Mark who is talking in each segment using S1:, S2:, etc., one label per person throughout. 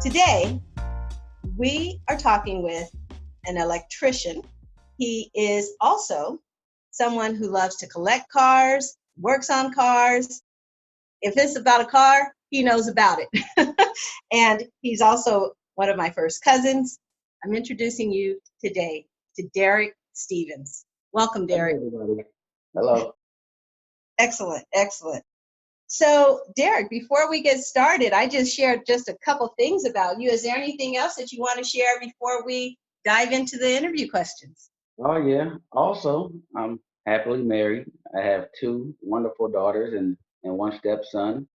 S1: Today, we are talking with an electrician. He is also someone who loves to collect cars, works on cars. If it's about a car, he knows about it. And he's also one of my first cousins. I'm introducing you today to Derrick Stevens. Welcome, Derrick.
S2: Hello, everybody. Hello.
S1: Excellent, excellent. So, Derrick, before we get started, I just shared just a couple things about you. Is there anything else that you want to share before we dive into the interview questions?
S2: Oh, yeah. Also, I'm happily married. I have two wonderful daughters and one stepson.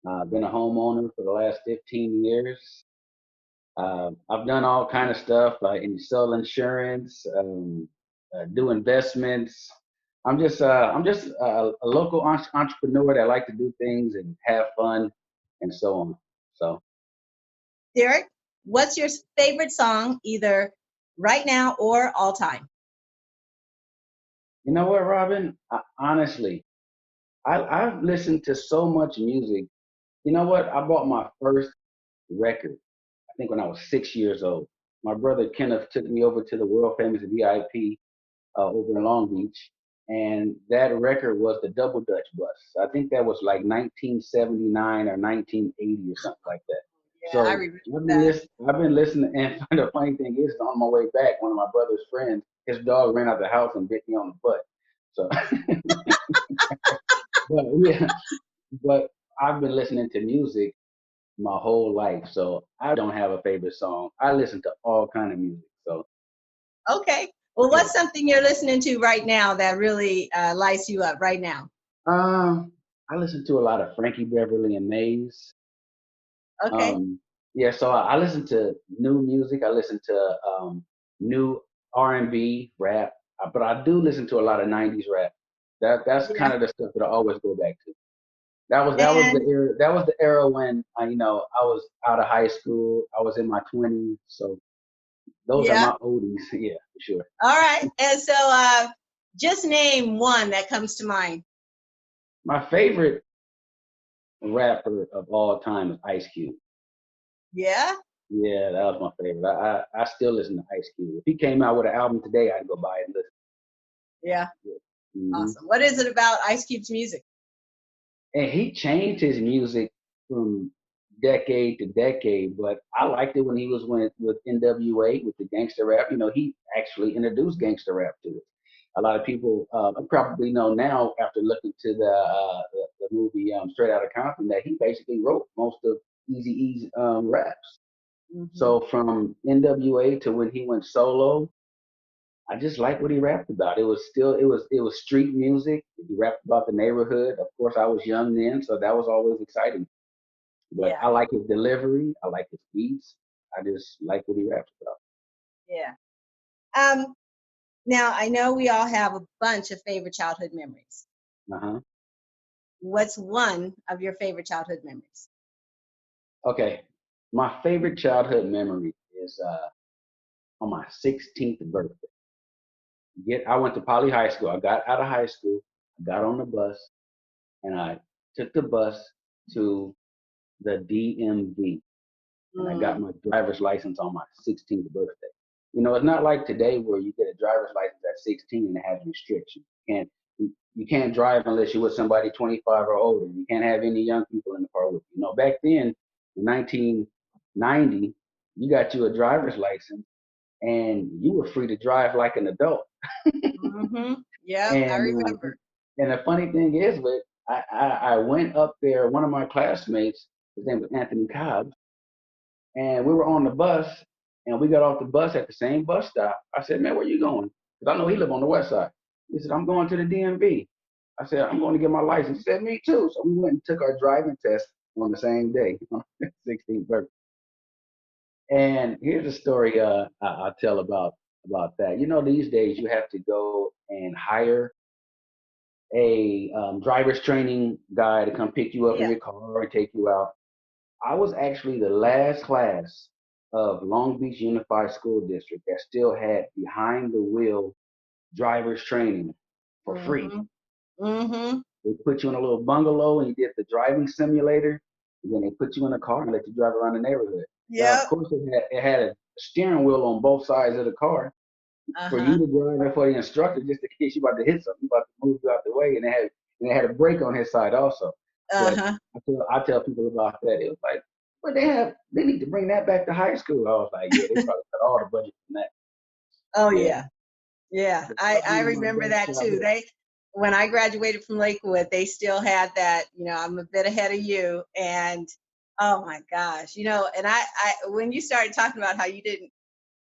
S2: I've been a homeowner for the last 15 years. I've done all kind of stuff, sell insurance, do investments. I'm just a local entrepreneur that like to do things and have fun and so on. So.
S1: Derrick, what's your favorite song, either right now or all time?
S2: You know what, Robin? Honestly, I've listened to so much music. You know what? I bought my first record, I think when I was 6 years old. My brother Kenneth took me over to the world famous VIP over in Long Beach, and that record was the Double Dutch Bus. I think that was like 1979 or 1980 or something like that.
S1: Yeah, I
S2: So
S1: remember that.
S2: I've been listening, and the funny thing is, on my way back, one of my brother's friends, his dog ran out the house and bit me on the butt. So, but yeah, but I've been listening to music my whole life, so I don't have a favorite song. I listen to all kind of music. So
S1: Okay. Well,
S2: yeah,
S1: what's something you're listening to right now that really lights you up right now?
S2: um, I listen to a lot of Frankie Beverly and Maze.
S1: Okay.
S2: Um, yeah, so I listen to new music. I listen to new R&B rap, but I do listen to a lot of '90s rap. That's
S1: Yeah.
S2: kind of the stuff that I always go back to. That was the
S1: And
S2: era. That was the era when I was out of high school. I was in my 20s, so those are
S1: yeah.
S2: my oldies. Yeah, for sure.
S1: All right. And so just name one that comes to mind.
S2: My favorite rapper of all time is Ice Cube.
S1: Yeah.
S2: Yeah, that was my favorite. I still listen to Ice Cube. If he came out with an album today, I'd go buy it and listen.
S1: Yeah.
S2: Hmm.
S1: Awesome. What is it about Ice Cube's music?
S2: And he changed his music from decade to decade, but I liked it when he was with NWA with the gangster rap. He actually introduced gangster rap to it. A lot of people probably know now after looking to the movie Straight Outta Compton that he basically wrote most of Eazy-E's raps.
S1: Hmm.
S2: So from NWA to when he went solo, I just like what he rapped about. It was street music. He rapped about the neighborhood. Of course, I was young then, so that was always exciting. But
S1: Yeah.
S2: I like his delivery. I like his beats. I just like what he raps about.
S1: Yeah. Um, Now, I know we all have a bunch of favorite childhood memories.
S2: Uh-huh.
S1: What's one of your favorite childhood memories?
S2: Okay. My favorite childhood memory is on my 16th birthday. I went to Poly High School. I got out of high school, I got on the bus, and I took the bus to the DMV. And I got
S1: Mm,
S2: my driver's license on my 16th birthday. It's not like today where you get a driver's license at 16 and it has restrictions. You can't drive unless you're with somebody 25 or older. You can't have any young people in the car with you. Back then in 1990, you got you a driver's license and you were free to drive like an adult.
S1: mm-hmm. Yep, I
S2: And
S1: remember.
S2: and the funny thing is, but I went up there. One of my classmates, his name was Anthony Cobb, and we were on the bus, and we got off the bus at the same bus stop. I said, "Man, where you going?" Because I know he lived on the west side. He said, "I'm going to the DMV." I said, "I'm going to get my license." He said, "Me too." So we went and took our driving test on the same day, on 16th birthday. And here's a story I'll tell about that. These days you have to go and hire a driver's training guy to come pick you up in
S1: Yeah.
S2: your car and take you out. I was actually the last class of Long Beach Unified School District that still had behind the wheel driver's training for free.
S1: Mm-hmm. Mm-hmm.
S2: They put you in a little bungalow and you did the driving simulator, and then they put you in a car and let you drive around the neighborhood.
S1: Yep.
S2: Of course, it had a steering wheel on both sides of the car for you
S1: Uh-huh.
S2: to drive and for the instructor, just in case you about to hit something, you about to move you out the way, and it had a brake on his side also. But
S1: Uh-huh.
S2: I tell people about that. It was like, well, they need to bring that back to high school. I was like, yeah, they probably cut all the budget from that.
S1: Oh
S2: Yeah,
S1: yeah. Yeah.
S2: but that
S1: I
S2: was my
S1: remember
S2: best
S1: that too.
S2: childhood.
S1: When I graduated from Lakewood, they still had that, I'm a bit ahead of you. And oh my gosh, and I when you started talking about how you didn't,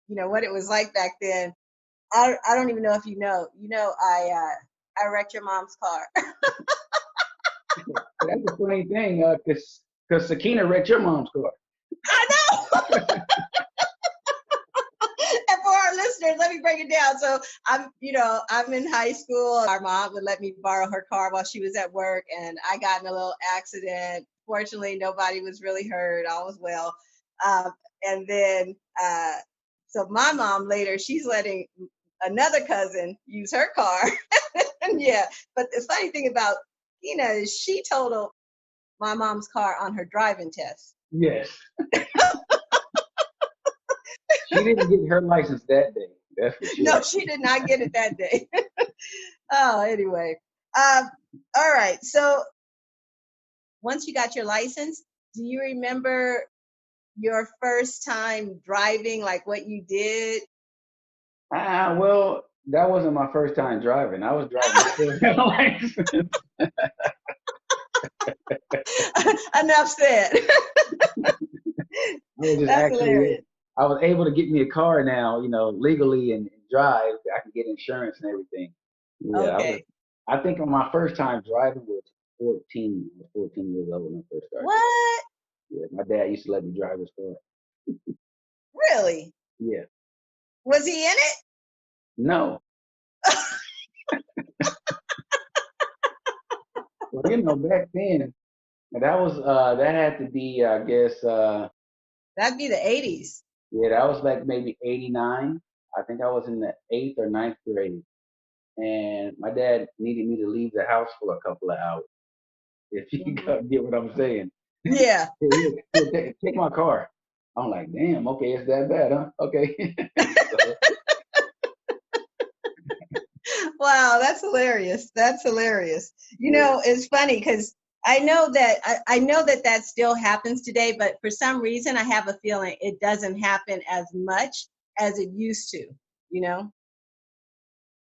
S1: what it was like back then, I don't even know if I wrecked your mom's car.
S2: That's a funny thing, because Sakina wrecked your mom's car.
S1: I know. And for our listeners, let me break it down. So I'm in high school. Our mom would let me borrow her car while she was at work, and I got in a little accident. Fortunately, nobody was really hurt. All was well. And then, so my mom later, she's letting another cousin use her car. And yeah, but the funny thing about Tina is she totaled my mom's car on her driving test.
S2: Yes, she didn't get her license that day. That's for
S1: No,
S2: sure.
S1: she did not get it that day. Oh, anyway. All right. So once you got your license, do you remember your first time driving, like what you did?
S2: Well, that wasn't my first time driving. I was driving before I had a license.
S1: Enough said.
S2: I was just
S1: That's
S2: actually,
S1: hilarious.
S2: I was able to get me a car now, legally and drive. I can get insurance and everything. Yeah,
S1: Okay.
S2: I think on my first time driving was 14. I was 14 years old when I first started driving.
S1: What?
S2: Yeah, my dad used to let me drive his car.
S1: Really?
S2: Yeah.
S1: Was he in it?
S2: No. Well, back then, that had to be, I guess,
S1: That'd be the 80s.
S2: yeah, that was like maybe 89. I think I was in the eighth or ninth grade. And my dad needed me to leave the house for a couple of hours. If you
S1: Mhm.
S2: get what I'm saying.
S1: Yeah.
S2: Here, take my car. I'm like, damn, okay, it's that bad, huh? Okay. So,
S1: Wow, that's hilarious. That's hilarious.
S2: yeah,
S1: It's funny because I know that that still happens today, but for some reason I have a feeling it doesn't happen as much as it used to, you know?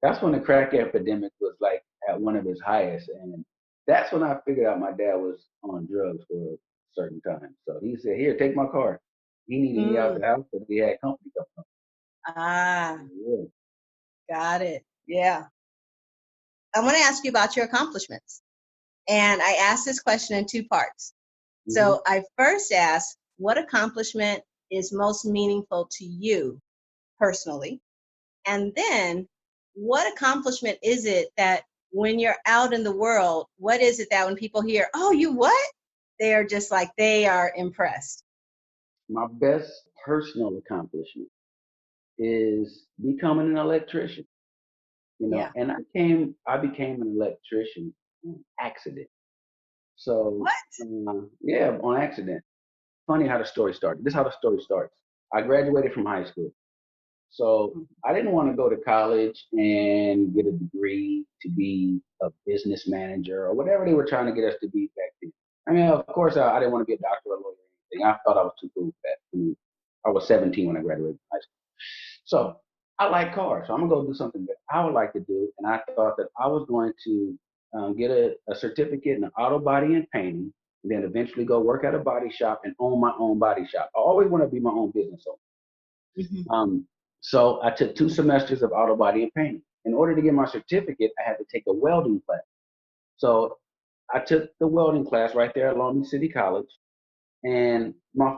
S2: that's when the crack epidemic was like at one of its highest. And that's when I figured out my dad was on drugs for a certain time. So he said, here, take my car. He needed me out
S1: Mm,
S2: the house because he had company coming.
S1: ah,
S2: Yeah.
S1: got it. Yeah. I want to ask you about your accomplishments. And I asked this question in two parts.
S2: Hmm.
S1: So I first asked, what accomplishment is most meaningful to you personally? And then, what accomplishment is it that when you're out in the world, what is it that when people hear, oh, you what? They are just like, they are impressed.
S2: My best personal accomplishment is becoming an electrician.
S1: Yeah.
S2: And I became an electrician on accident. So,
S1: What?
S2: yeah, on accident. Funny how the story started. This is how the story starts. I graduated from high school. So I didn't want to go to college and get a degree to be a business manager or whatever they were trying to get us to be back then. I mean, of course, I didn't want to be a doctor or a lawyer or anything. I thought I was too cool for that. I mean, I was 17 when I graduated from high school. So I like cars. So I'm going to go do something that I would like to do. And I thought that I was going to get a certificate in auto body and painting, and then eventually go work at a body shop and own my own body shop. I always want to be my own business owner.
S1: Mhm.
S2: So I took 2 semesters of auto body and painting. In order to get my certificate, I had to take a welding class. So I took the welding class right there at Long Beach City College, and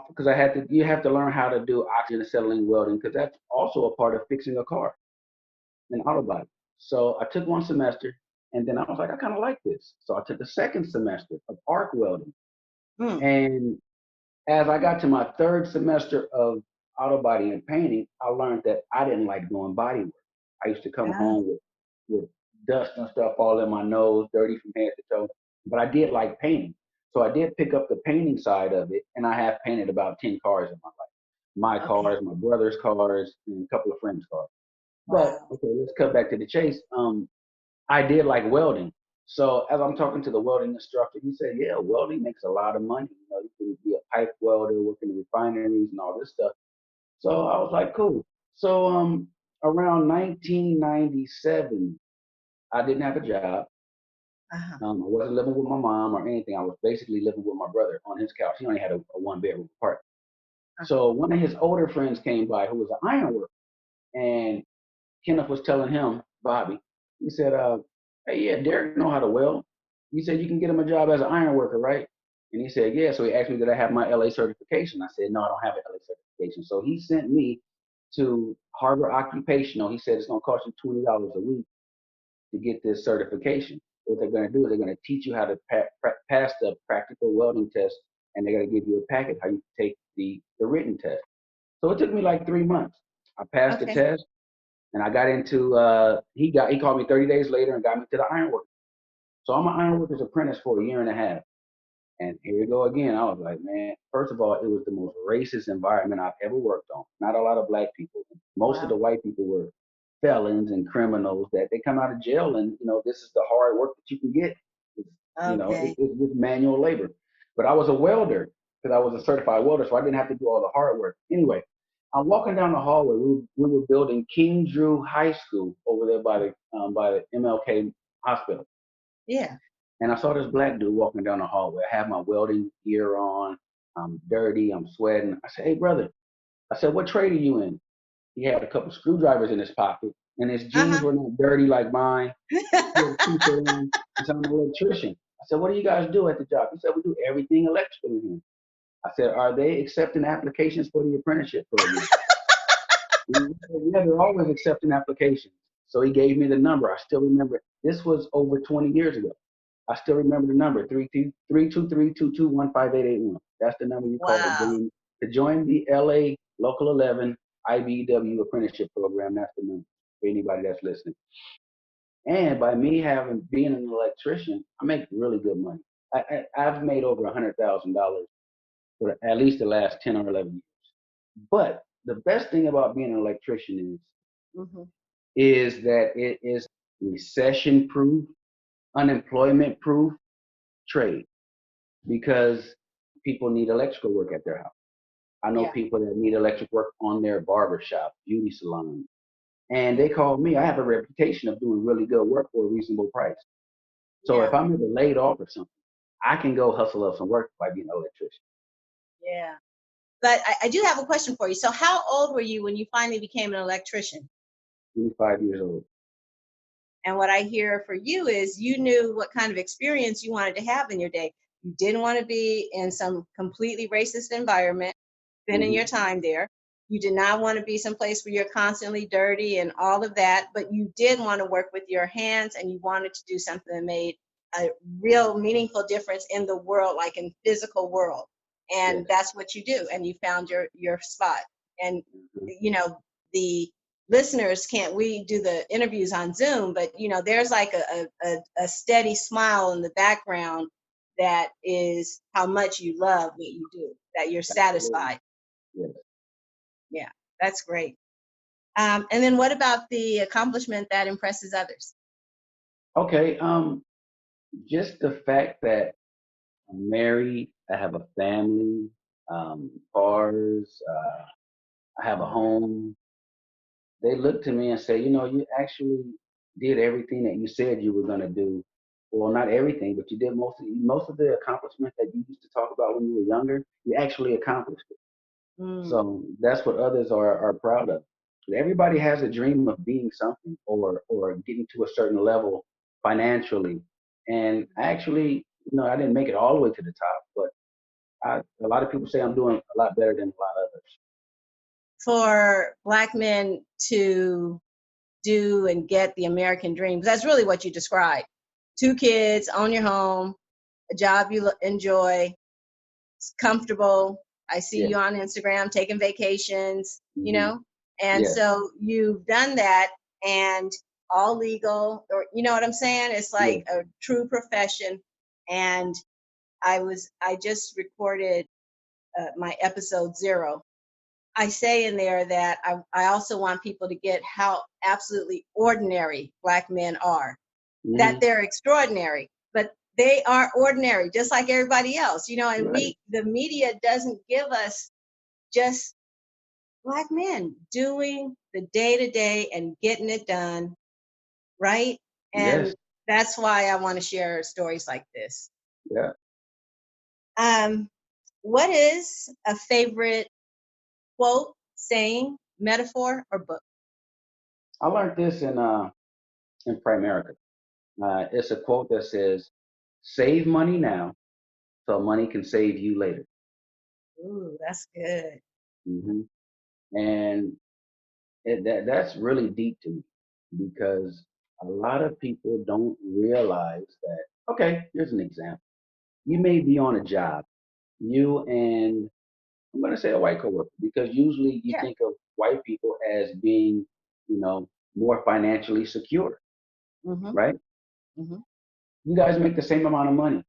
S2: because you have to learn how to do oxygen acetylene welding because that's also a part of fixing a car, an auto body. So I took 1 semester, and then I was like, I kind of like this. So I took a second semester of arc welding,
S1: Mm.
S2: and as I got to my third semester of auto body and painting, I learned that I didn't like doing body work. I used to come
S1: Yeah.
S2: home with dust and stuff all in my nose, dirty from head to toe. But I did like painting. So I did pick up the painting side of it, and I have painted about 10 cars in my life. my
S1: Okay.
S2: cars, my brother's cars, and a couple of friends' cars. But
S1: Wow.
S2: okay, let's cut back to the chase. I did like welding. So as I'm talking to the welding instructor, he said, "Yeah, welding makes a lot of money. You know, you can be a pipe welder, work in the refineries and all this stuff." So I was like, "Cool." So around 1997, I didn't have a job.
S1: Uh-huh.
S2: I wasn't living with my mom or anything. I was basically living with my brother on his couch. He only had a one bedroom apartment.
S1: Uh-huh.
S2: So one of his older friends came by who was an iron worker, and Kenneth was telling him, Bobby, he said, "Hey, yeah, Derrick know how to weld." He said, "You can get him a job as an iron worker, right?" And he said, "Yeah." So he asked me, did I have my LA certification? I said, "No, I don't have an LA certification." So he sent me to Harvard Occupational. He said, "It's going to cost you $20 a week to get this certification." What they're going to do is they're going to teach you how to pass the practical welding test, and they're going to give you a packet how you take the written test. So it took me like 3 months. I passed the
S1: Okay.
S2: test, and I got into. He called me 30 days later and got me to the ironwork. So I'm an ironworker's apprentice for a year and a half. And here we go again. I was like, man, first of all, it was the most racist environment I've ever worked on. Not a lot of black people. Most of the
S1: Wow.
S2: white people were felons and criminals that they come out of jail, and this is the hard work that you can get. It's,
S1: Okay.
S2: it's just manual labor. But I was a welder because I was a certified welder, so I didn't have to do all the hard work. Anyway, I'm walking down the hallway. We were building King Drew High School over there by the MLK Hospital.
S1: Yeah.
S2: And I saw this black dude walking down the hallway. I have my welding gear on. I'm dirty. I'm sweating. I said, "Hey, brother." I said, "What trade are you in?" He had a couple screwdrivers in his pocket, and his jeans
S1: Uh-huh.
S2: were not dirty like mine. He had a t-shirt on. He said, "I'm an electrician." I said, "What do you guys do at the job?" He said, "We do everything electrical in here." I said, "Are they accepting applications for the apprenticeship program?" He said, "Yeah, they're always accepting applications." So he gave me the number. I still remember it. This was over 20 years ago. I still remember the number 32322158881. That's the number you call
S1: Wow.
S2: to join the LA Local 11 IBW apprenticeship program. That's the number for anybody that's listening. And by me having being an electrician, I make really good money. I've made over $100,000 for at least the last 10 or 11 years. But the best thing about being an electrician
S1: Hmm.
S2: is that it is recession proof, unemployment proof trade, because people need electrical work at their house. I know
S1: Yeah.
S2: people that need electric work on their barbershop, beauty salon, and
S1: Yeah.
S2: they call me. I have a reputation of doing really good work for a reasonable price. So
S1: Yeah.
S2: if I'm ever laid off or something, I can go hustle up some work by being an electrician.
S1: Yeah. But I do have a question for you. So how old were you when you finally became an electrician?
S2: 25 years old.
S1: And what I hear for you is you knew what kind of experience you wanted to have in your day. You didn't want to be in some completely racist environment, spending
S2: Hmm.
S1: your time there. You did not want to be someplace where you're constantly dirty and all of that, but you did want to work with your hands and you wanted to do something that made a real meaningful difference in the world, like in physical world. And
S2: Yes.
S1: that's what you do. And you found your spot. And
S2: Hmm.
S1: the listeners can't, we do the interviews on Zoom, but there's like a steady smile in the background that is how much you love what you do, that you're
S2: Absolutely.
S1: satisfied.
S2: Yes.
S1: Yeah, that's great. And then what about the accomplishment that impresses others?
S2: Okay. Just the fact that I'm married, I have a family, cars, I have a home. They look to me and say, you actually did everything that you said you were going to do. Well, not everything, but you did most of the accomplishments that you used to talk about when you were younger. You actually accomplished it.
S1: Mm,
S2: So that's what others are proud of. Everybody has a dream of being something or getting to a certain level financially. And actually, I didn't make it all the way to the top, but a lot of people say I'm doing a lot better than a lot of others.
S1: for Black men to do and get the American dream, 'cause that's really what you described. 2 kids, own your home, a job you enjoy, it's comfortable. I see
S2: Yeah.
S1: you on Instagram taking vacations,
S2: Hmm.
S1: and
S2: Yeah.
S1: so you've done that and all legal, or you know what I'm saying? It's
S2: Yeah.
S1: like a true profession. And I just recorded my episode 0. I say in there that I also want people to get how absolutely ordinary Black men are, that
S2: Hmm.
S1: they're extraordinary, but they are ordinary, just like everybody else, and
S2: Right.
S1: the media doesn't give us just Black men doing the day to day and getting it done, right?
S2: Yes.
S1: And that's why I want to share stories like this.
S2: Yeah.
S1: Um, what is a favorite quote, saying, metaphor, or book?
S2: I learned this in Primerica. It's a quote that says, "Save money now, so money can save you later."
S1: Ooh, that's good.
S2: Hmm. And that's really deep to me because a lot of people don't realize that. Okay, here's an example. You may be on a job, you and I'm going to say a white coworker because usually you
S1: Yeah.
S2: think of white people as being, you know, more financially secure,
S1: Mm-hmm.
S2: right?
S1: Mm-hmm.
S2: You guys make the same amount of money,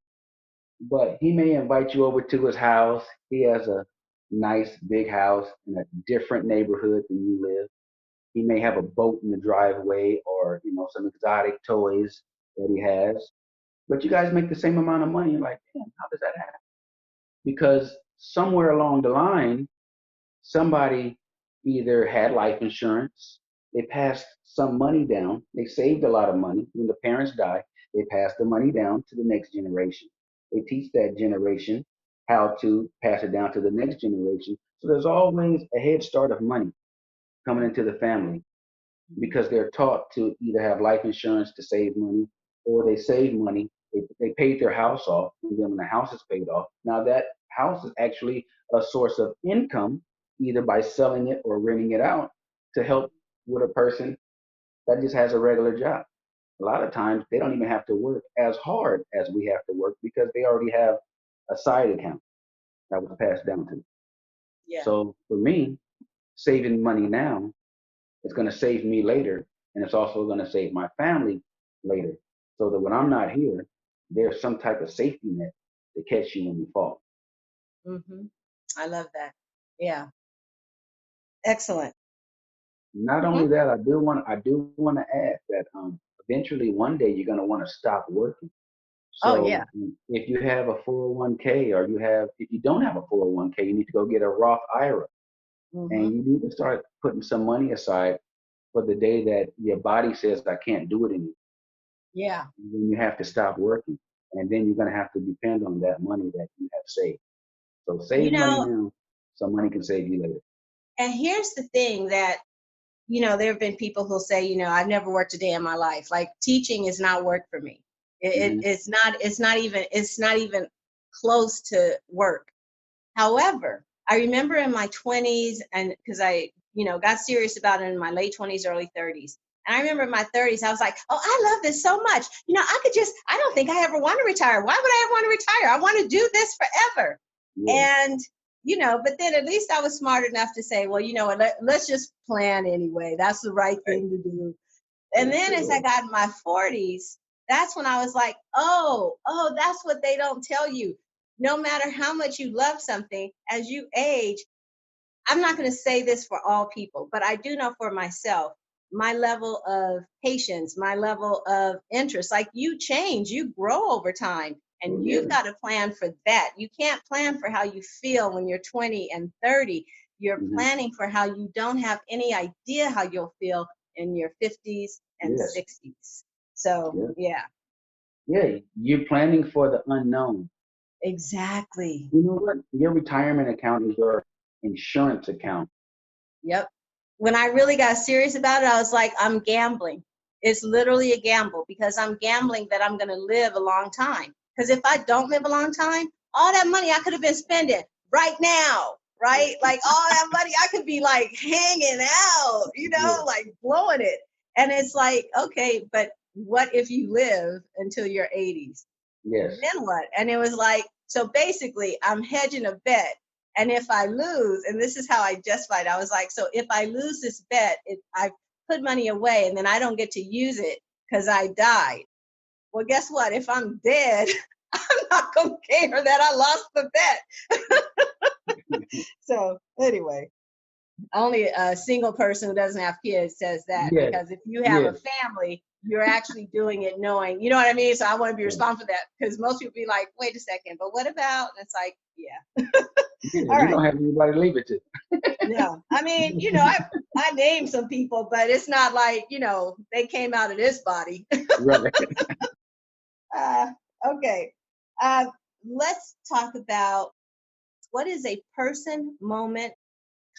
S2: but he may invite you over to his house. He has a nice big house in a different neighborhood than you live. He may have a boat in the driveway or, some exotic toys that he has. But you guys make the same amount of money. You're like, damn, how does that happen? Because somewhere along the line, somebody either had life insurance, they passed some money down, they saved a lot of money. When the parents die, they pass the money down to the next generation. They teach that generation how to pass it down to the next generation. So there's always a head start of money coming into the family
S1: Mm-hmm.
S2: because they're taught to either have life insurance to save money or they save money. They paid their house off, and then when the house is paid off, now that house is actually a source of income, either by selling it or renting it out to help with a person that just has a regular job. A lot of times they don't even have to work as hard as we have to work because they already have a side account that was passed down to them.
S1: Yeah.
S2: So for me, saving money now, it's going to save me later, and it's also going to save my family later. So that when I'm not here, there's some type of safety net to catch you when you fall.
S1: Mm-hmm. I love that. Yeah. Excellent.
S2: Not only
S1: Hmm.
S2: that, I do want to add that eventually one day you're going to want to stop working.
S1: Oh,
S2: So
S1: yeah.
S2: if you have a 401k or if you don't have a 401k, you need to go get a Roth IRA,
S1: Mm-hmm.
S2: and you need to start putting some money aside for the day that your body says I can't do it anymore.
S1: Yeah.
S2: Then you have to stop working. And then you're going to have to depend on that money that you have saved. So
S1: You
S2: save money
S1: know,
S2: now so money can save you later.
S1: and here's the thing that, there have been people who'll say, I've never worked a day in my life. Like teaching is not work for me.
S2: Hmm.
S1: It's not even close to work. However, I remember in my 20s, and because I, got serious about it in my late 20s, early 30s. And I remember in my 30s, I was like, oh, I love this so much. I don't think I ever want to retire. Why would I ever want to retire? I want to do this forever.
S2: Yeah.
S1: And, but then at least I was smart enough to say, well, let's just plan anyway. That's the right
S2: Right.
S1: thing to do. And
S2: It
S1: then
S2: sure
S1: as I
S2: is.
S1: got in my 40s, that's when I was like, oh, that's what they don't tell you. No matter how much you love something, as you age, I'm not going to say this for all people, but I do know for myself, my level of patience, my level of interest, like you change, you grow over time,
S2: Oh,
S1: and
S2: yeah.
S1: you've got to plan for that. You can't plan for how you feel when you're 20 and 30. You're
S2: Hmm.
S1: planning for how you don't have any idea how you'll feel in your 50s and
S2: Yes.
S1: 60s. So,
S2: Yeah.
S1: yeah,
S2: Yeah. You're planning for the unknown.
S1: exactly.
S2: You know what? Your retirement account is your insurance account.
S1: Yep. When I really got serious about it, I was like, I'm gambling. It's literally a gamble because I'm gambling that I'm going to live a long time. Because if I don't live a long time, all that money I could have been spending right now, right? Like all that money I could be like hanging out,
S2: Yeah.
S1: like blowing it. And it's like, okay, but what if you live until your 80s?
S2: Yes.
S1: Then what? And it was like, so basically, I'm hedging a bet. And if I lose, and this is how I justified, I was like, so if I lose this bet, I put money away and then I don't get to use it because I died. Well, guess what? If I'm dead, I'm not going to care that I lost the bet. So, anyway. Only a single person who doesn't have kids says that,
S2: Yeah,
S1: because if you have
S2: yeah,
S1: a family, you're actually doing it knowing, you know what I mean? So I want to be
S2: yeah.
S1: responsible for that, because most people be like, wait a second, but what about? And it's like, yeah.
S2: Yeah,
S1: All
S2: you
S1: right.
S2: don't have anybody to leave it to.
S1: No, I mean, I named some people, but it's not like, they came out of this body.
S2: Right.
S1: uh, okay. Uh, let's talk about, what is a person, moment,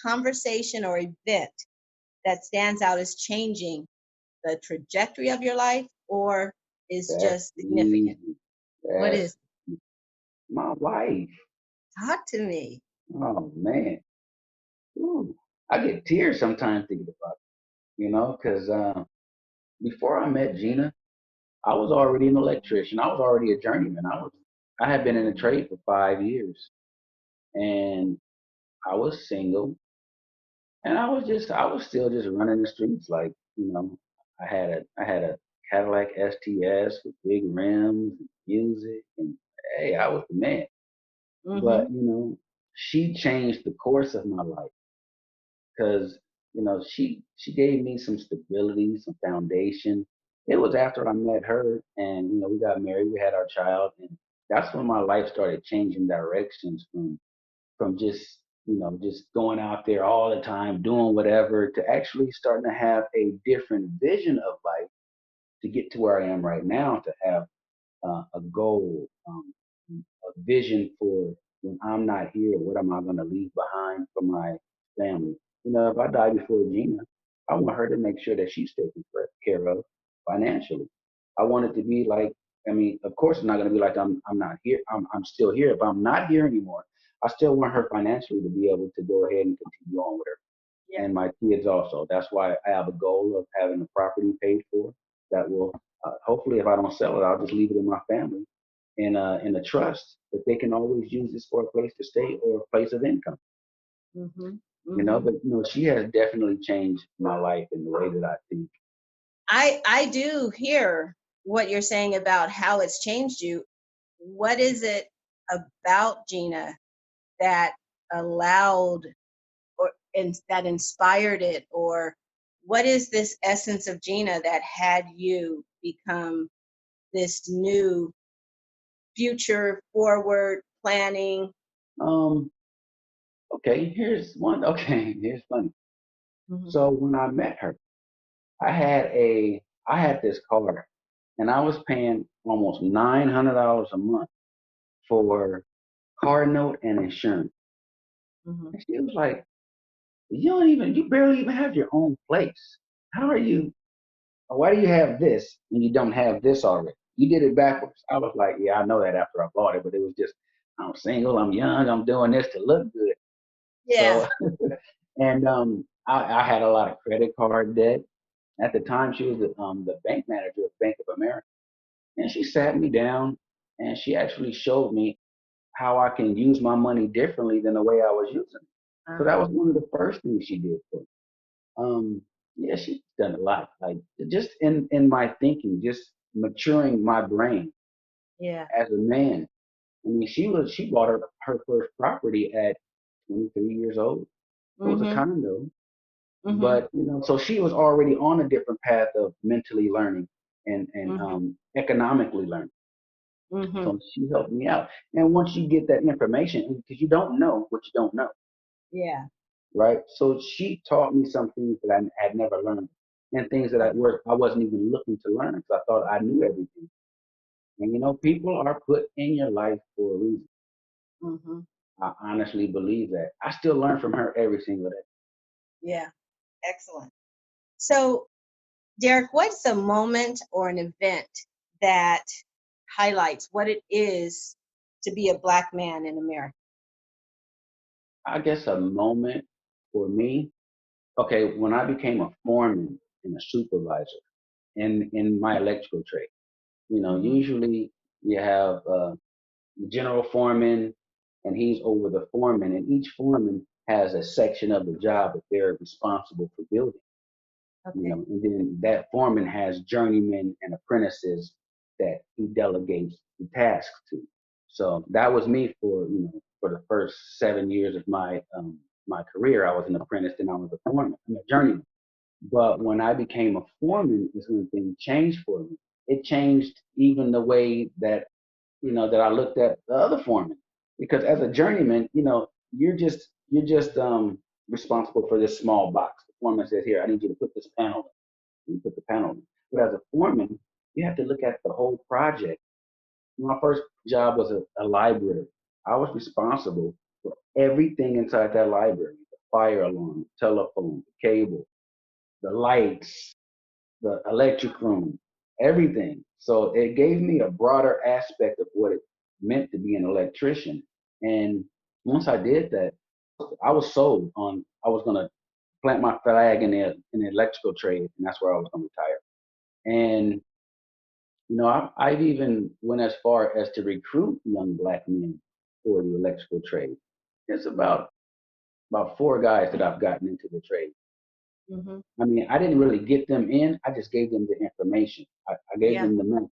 S1: conversation, or event that stands out as changing the trajectory of your life, or is
S2: That's
S1: just significant?
S2: easy.
S1: What
S2: That's
S1: is?
S2: my wife.
S1: Talk to me.
S2: Oh man. Ooh. I get tears sometimes thinking about it, because before I met Gina, I was already an electrician. I was already a journeyman. I had been in the trade for 5 years, and I was single, and I was still just running the streets like, I had a Cadillac STS with big rims, and music, and hey, I was the man. But
S1: Mm-hmm.
S2: she changed the course of my life because she gave me some stability, some foundation. It was after I met her, and we got married, we had our child, and that's when my life started changing directions from just going out there all the time doing whatever to actually starting to have a different vision of life to get to where I am right now, to have a goal, a vision for when I'm not here. What am I going to leave behind for my family? If I die before Gina, I want her to make sure that she's taken care of financially. I want it to be like, I mean, of course, it's not going to be like I'm not here. I'm still here. If I'm not here anymore, I still want her financially to be able to go ahead and continue on with her,
S1: Yeah.
S2: and my kids also. That's why I have a goal of having the property paid for. That will hopefully, if I don't sell it, I'll just leave it in my family in a trust that they can always use this for a place to stay or a place of income.
S1: Mm-hmm. Mm-hmm.
S2: But she has definitely changed my life in the way that I think.
S1: I do hear what you're saying about how it's changed you. What is it about Gina that allowed, or that inspired it, or what is this essence of Gina that had you become this new future forward planning?
S2: Um, okay, here's one. Okay, here's funny.
S1: Mm-hmm.
S2: So when I met her, I had this car, and I was paying almost $900 a month for car note and insurance.
S1: Mm-hmm.
S2: And she was like, you barely even have your own place. How are you? Why do you have this and you don't have this already? You did it backwards. I was like, yeah, I know that after I bought it, but it was just, I'm single, I'm young, I'm doing this to look good.
S1: Yeah.
S2: So, and I had a lot of credit card debt. At the time, she was the bank manager of Bank of America. And she sat me down and she actually showed me how I can use my money differently than the way I was using it. So that
S1: Uh-huh.
S2: was one of the first things she did for me. Yeah, she's done a lot. Like just in my thinking, just maturing my brain
S1: Yeah.
S2: as a man. I mean, she bought her first property at 23 years old. It was a
S1: Mm-hmm.
S2: condo,
S1: Mm-hmm.
S2: but so she was already on a different path of mentally learning and
S1: Mm-hmm.
S2: economically learning.
S1: Mm-hmm.
S2: So she helped me out. And once you get that information, because you don't know what you don't know,
S1: Yeah.
S2: right? So she taught me some things that I had never learned, and things that
S1: Okay.
S2: I wasn't even looking to learn because I thought I knew everything. And people are put in your life for a reason.
S1: Mm-hmm.
S2: I honestly believe that. I still learn from her every single day.
S1: Yeah. Excellent. So, Derrick, what's a moment or an event that highlights what it is to be a Black man in America?
S2: I guess a moment for me, okay, when I became a foreman and a supervisor in my electrical trade,
S1: Mm-hmm.
S2: usually you have the general foreman, and he's over the foreman, and each foreman has a section of the job that they're responsible for building.
S1: Okay.
S2: And then that foreman has journeymen and apprentices that he delegates the tasks to. So that was me for for the first 7 years of my my career. I was an apprentice, then I was a foreman, I'm a journeyman. But when I became a foreman is when things changed for me. It changed even the way that, that I looked at the other foreman. Because as a journeyman, you're just responsible for this small box. The foreman says, here, I need you to put this panel in. You put the panel in. But as a foreman, you have to look at the whole project. My first job was a library. I was responsible for everything inside that library: the fire alarm, the telephone, the cable, the lights, the electric room, everything. So it gave me a broader aspect of what it meant to be an electrician. And once I did that, I was sold on I was gonna plant my flag in the electrical trade, and that's where I was gonna retire. And I've even went as far as to recruit young black men for the electrical trade. It's about four guys that I've gotten into the trade.
S1: Mm-hmm.
S2: I mean, I didn't really get them in. I just gave them the information. I gave
S1: Yeah.
S2: them the money,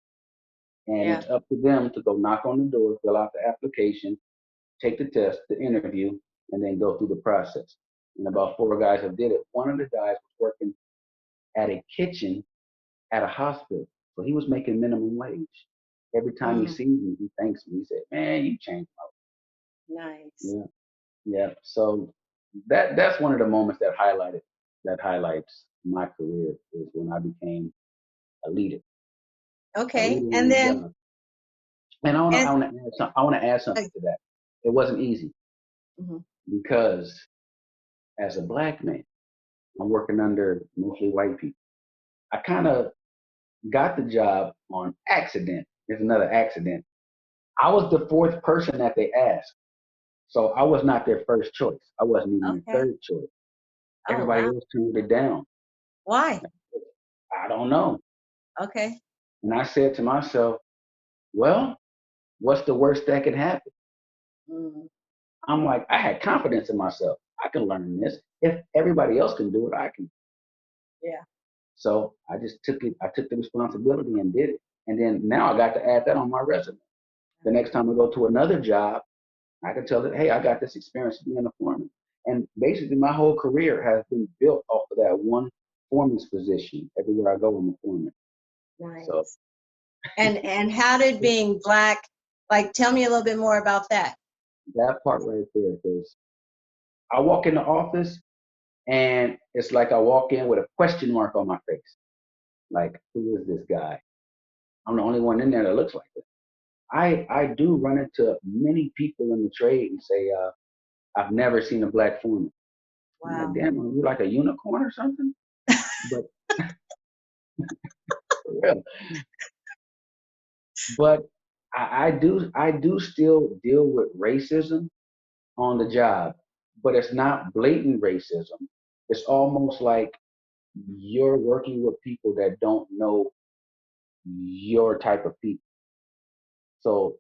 S2: and
S1: Yeah.
S2: it's up to them to go knock on the door, fill out the application, take the test, the interview, and then go through the process. And about four guys have did it. One of the guys was working at a kitchen at a hospital, so he was making minimum wage. Every time he
S1: Mm,
S2: sees me, he thanks me. He said, "Man, you changed
S1: nice.
S2: my life." Yeah, yeah. So that's one of the moments that highlights my career is when I became a leader, a
S1: Okay.
S2: leader
S1: And
S2: in the
S1: then,
S2: job. And
S1: and
S2: I want to add something to that. It wasn't easy
S1: mhm.
S2: because as a black man, I'm working under mostly white people. I kind of got the job on accident. There's another accident. I was the fourth person that they asked. So I was not their first choice. I wasn't even their
S1: Okay.
S2: third choice.
S1: Oh,
S2: Everybody
S1: wow.
S2: else turned it down.
S1: Why?
S2: I don't know.
S1: Okay.
S2: And I said to myself, well, what's the worst that can happen?
S1: Mm,
S2: I'm like, I had confidence in myself. I can learn this. If everybody else can do it, I can.
S1: yeah.
S2: So I just took it. I took the responsibility and did it. And then now I got to add that on my resume. The next time I go to another job, I can tell that, hey, I got this experience being a foreman. And basically, my whole career has been built off of that one foreman's position. Everywhere I go, I'm a foreman. So
S1: Nice. And how did being black, like, tell me a little bit more about that.
S2: that part right there, because I walk in the office and it's like I walk in with a question mark on my face. Like, who is this guy? I'm the only one in there that looks like this. I do run into many people in the trade and say, I've never seen a black foreman. I'm like,
S1: Wow.
S2: damn, are you like a unicorn or something? But for real. But I do still deal with racism on the job, but it's not blatant racism. It's almost like you're working with people that don't know your type of people. So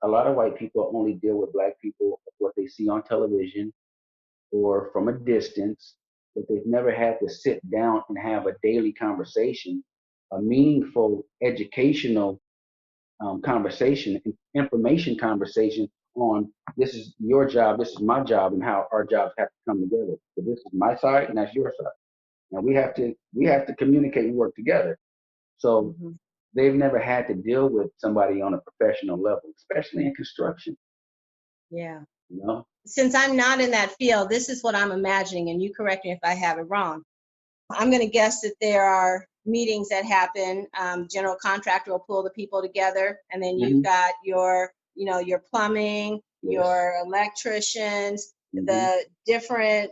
S2: a lot of white people only deal with black people of what they see on television or from a distance, but they've never had to sit down and have a daily conversation, a meaningful, educational conversation, information conversation on this is your job, this is my job, and how our jobs have to come together. So this is my side, and that's your side, and we have to communicate and work together. So
S1: Hmm.
S2: they've never had to deal with somebody on a professional level, especially in construction.
S1: Yeah.
S2: You know,
S1: Since I'm not in that field, this is what I'm imagining, and you correct me if I have it wrong. I'm going to guess that there are meetings that happen. General contractor will pull the people together, and then you've
S2: hmm
S1: got your plumbing,
S2: yes,
S1: your electricians,
S2: hmm
S1: the different,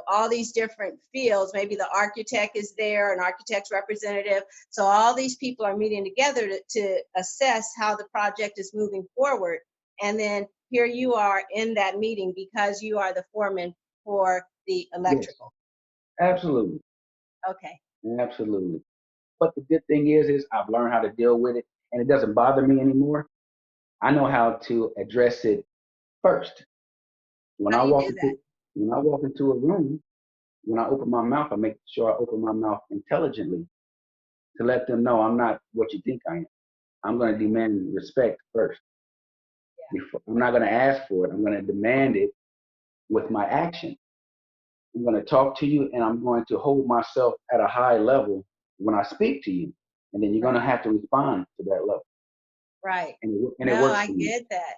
S1: all these different fields. Maybe the architect is there, an architect's representative. So all these people are meeting together to assess how the project is moving forward. And then here you are in that meeting because you are the foreman for the
S2: yes,
S1: electrical.
S2: absolutely,
S1: Okay.
S2: absolutely. But the good thing is I've learned how to deal with it, and it doesn't bother me anymore. I know how to address it first. When
S1: How
S2: I
S1: do you
S2: walk
S1: do that?
S2: into when I walk into a room, when I open my mouth, I make sure I open my mouth intelligently to let them know I'm not what you think I am. I'm going to demand respect first. Before, I'm not going to ask for it. I'm going to demand it with my action. I'm going to talk to you, and I'm going to hold myself at a high level when I speak to you. And then you're going to
S1: Right.
S2: have to respond to that level.
S1: Right.
S2: And it
S1: No,
S2: works
S1: I
S2: for me.
S1: get that.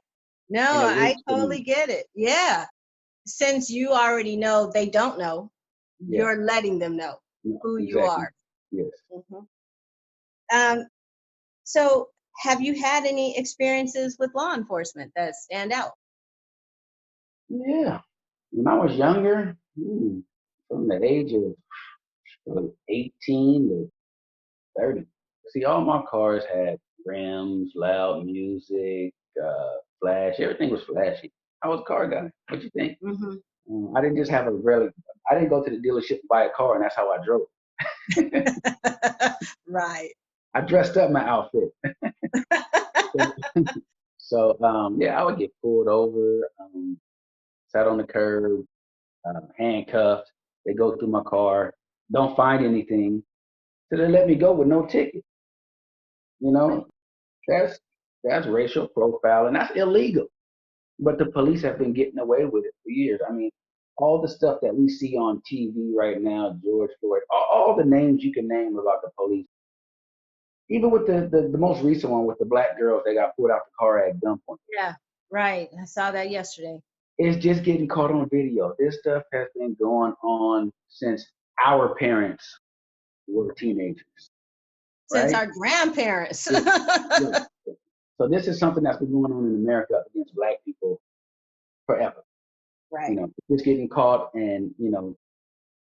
S1: No,
S2: And it
S1: I
S2: works for me.
S1: totally get it. Yeah. Since you already know they don't know,
S2: Yeah.
S1: you're letting them know
S2: No,
S1: who you
S2: exactly.
S1: are.
S2: Yes.
S1: Mhm. Um, so have you had any experiences with law enforcement that stand out?
S2: Yeah. When I was younger, from the age of 18 to 30. See, all my cars had rims, loud music, flash. Everything was flashy. I was a car guy. What you think?
S1: Hmm.
S2: I didn't just have a really. I didn't go to the dealership and buy a car, and that's how I drove.
S1: Right.
S2: I dressed up my outfit. So yeah, I would get pulled over, sat on the curb, handcuffed. They go through my car, don't find anything, so they let me go with no ticket. You
S1: Right.
S2: know, that's that's racial profiling. That's illegal. But the police have been getting away with it for years. I mean, all the stuff that we see on TV right now, George Floyd, all the names you can name about the police, even with the most recent one with the black girls that got pulled out the car at gunpoint.
S1: Yeah. Right. I saw that yesterday.
S2: It's just getting caught on video. This stuff has been going on since our parents were teenagers,
S1: Since
S2: right?
S1: our grandparents.
S2: Yeah, yeah. So this is something that's been going on in America against black people forever.
S1: Right.
S2: It's getting caught, and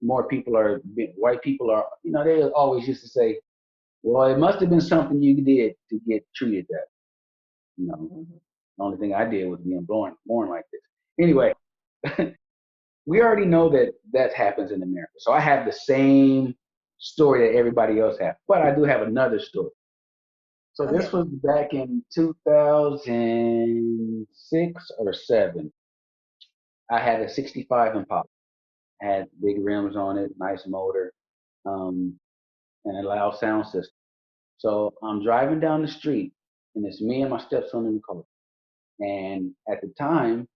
S2: more people are white people are. They always used to say, "Well, it must have been something you did to get treated that." You know,
S1: Mhm.
S2: the only thing I did was being born like this. Anyway, we already know that that happens in America. So I have the same story that everybody else has, but I do have another story. So this
S1: Okay.
S2: was back in 2006 or seven. I had a 65 Impala, had big rims on it, nice motor, um, and a loud sound system. So I'm driving down the street, and it's me and my stepson in the car. And at the time,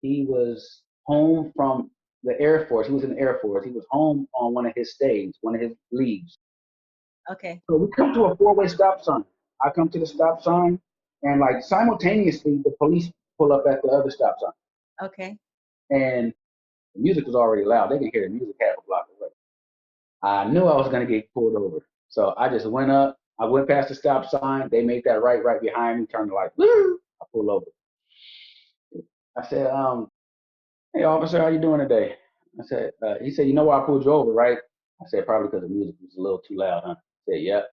S2: he was home from the Air Force. He was in the Air Force. He was home on one of his stays, one of his leaves.
S1: Okay.
S2: So we come to a four-way stop sign. I come to the stop sign, and like simultaneously, the police pull up at the other stop sign.
S1: Okay.
S2: And the music was already loud. They can hear the music half a block away. I knew I was going to get pulled over. So I just went up. I went past the stop sign. They made that right behind me, turned the light. Woo! I pulled over. I said, "Hey, officer, how you doing today?" I said, he said, "You know why I pulled you over, right?" I said, "Probably because the music was a little too loud, huh?" I said, "Yep."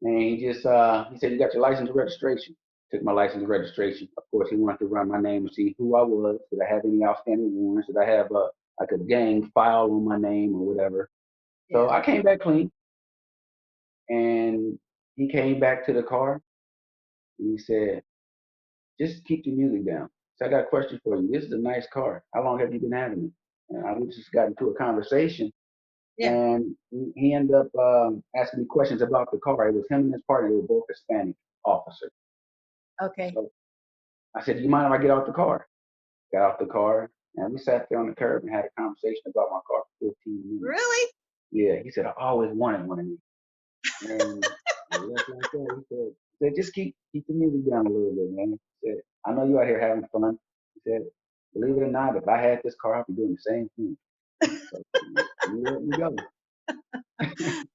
S2: And he said, "You got your license and registration?" Took my license and registration. Of course, he wanted to run my name and see who I was. Did I have any outstanding warrants? Did I have like a gang file on my name or whatever? So
S1: Yeah.
S2: I came back clean, and he came back to the car and he said, "Just keep the music down." So I got a question for you. This is a nice car. How long have you been having it? And I just got into a conversation,
S1: Yeah.
S2: and he ended up asking me questions about the car. It was him and his partner. They were both Hispanic officers.
S1: Okay.
S2: So I said, "Do you mind if I get out the car?" Got out the car, and we sat there on the curb and had a conversation about my car for 15 minutes.
S1: Really?
S2: Yeah, he said, "I always wanted one of these." And we left like that. He said, "Just keep the music down a little bit, man." He said, "I know you out here having fun." He said, "Believe it or not, if I had this car, I'd be doing the same thing." So you let me go.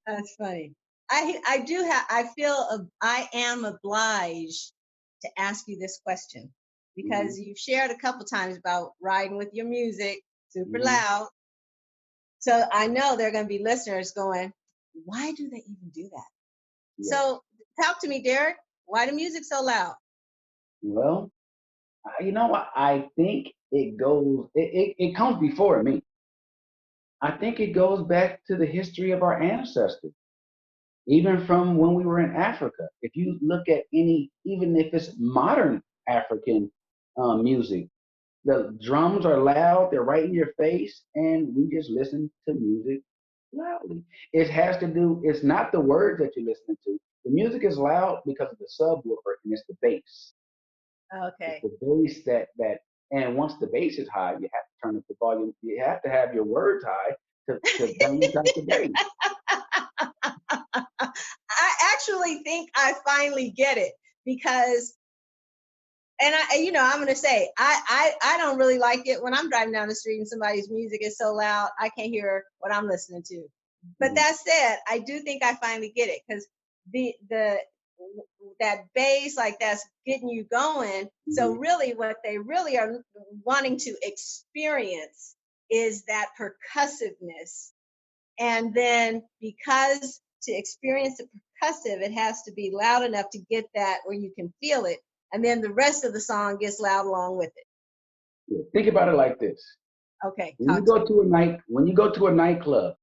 S1: That's funny. I do have I feel I am obliged to ask you this question
S2: hmm
S1: because you've shared a couple times about riding with your music super
S2: hmm
S1: loud. So I know there are going to be listeners going, why do they even do that?
S2: Yes.
S1: So talk to me, Derrick. Why the music so loud?
S2: Well, you know what? I think it goes. It comes before me. I think it goes back to the history of our ancestors, even from when we were in Africa. If you look at any, even if it's modern African music, the drums are loud, they're right in your face, and we just listen to music loudly. It has to do, it's not the words that you're listening to. The music is loud because of the subwoofer and it's the bass. It's
S1: Okay.
S2: the bass that And once the bass is high, you have to turn up the volume. You have to have your words high to balance out the bass.
S1: I actually think I finally get it because, and I'm going to say, I don't really like it when I'm driving down the street and somebody's music is so loud, I can't hear what I'm listening to. But that said, I do think I finally get it because the that bass, like, that's getting you going. So really what they really are wanting to experience is that percussiveness. And then because to experience the percussive, it has to be loud enough to get that where you can feel it. And then the rest of the song gets loud along with it.
S2: Yeah. Think about it like this.
S1: Okay.
S2: When you go to a nightclub,